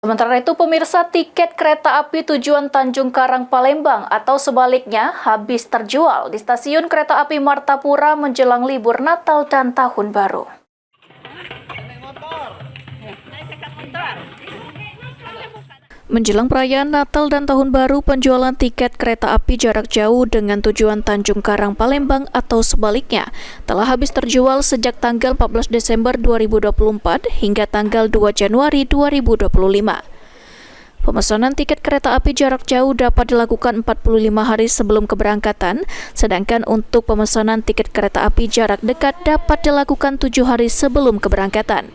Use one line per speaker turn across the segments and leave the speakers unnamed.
Sementara itu, pemirsa, tiket kereta api tujuan Tanjung Karang Palembang atau sebaliknya habis terjual di stasiun kereta api Martapura menjelang libur Natal dan Tahun Baru. Menjelang perayaan Natal dan Tahun Baru, penjualan tiket kereta api jarak jauh dengan tujuan Tanjung Karang Palembang atau sebaliknya telah habis terjual sejak tanggal 14 Desember 2024 hingga tanggal 2 Januari 2025. Pemesanan tiket kereta api jarak jauh dapat dilakukan 45 hari sebelum keberangkatan, sedangkan untuk pemesanan tiket kereta api jarak dekat dapat dilakukan 7 hari sebelum keberangkatan.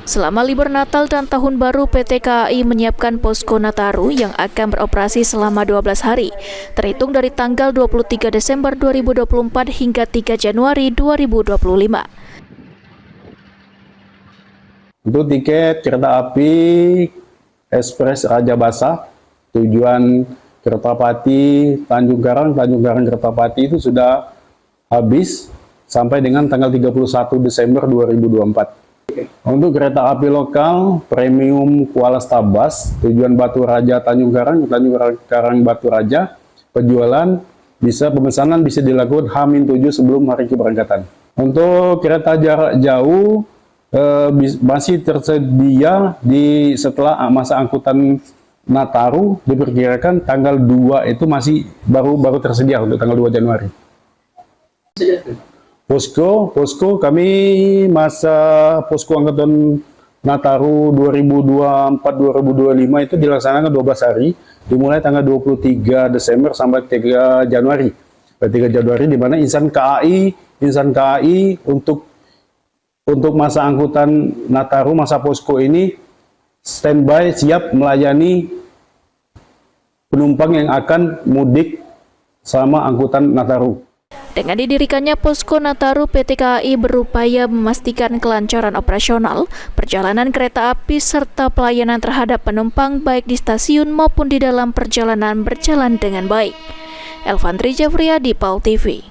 Selama libur Natal dan Tahun Baru, PT KAI menyiapkan posko Nataru yang akan beroperasi selama 12 hari, terhitung dari tanggal 23 Desember 2024 hingga 3 Januari 2025.
Untuk tiket kereta api Ekspres Raja Basa, tujuan Kertapati Tanjung Karang Kertapati itu sudah habis sampai dengan tanggal 31 Desember 2024. Untuk kereta api lokal premium Kuala Stabas tujuan Batu Raja Tanjung Karang Batu Raja, pemesanan bisa dilakukan H-7 sebelum hari keberangkatan. Untuk kereta jarak jauh masih tersedia setelah masa angkutan Nataru, diperkirakan tanggal 2 itu masih baru tersedia untuk tanggal 2 Januari. Posko kami posko angkutan Nataru 2024-2025 itu dilaksanakan 12 hari, dimulai tanggal 23 Desember sampai 3 Januari. 3 Januari di mana insan KAI untuk masa angkutan Nataru, masa posko ini standby siap melayani penumpang yang akan mudik selama angkutan Nataru.
Dengan didirikannya posko Nataru, PT KAI berupaya memastikan kelancaran operasional, perjalanan kereta api, serta pelayanan terhadap penumpang baik di stasiun maupun di dalam perjalanan berjalan dengan baik. Elvandri Jafriyadi, PAL TV.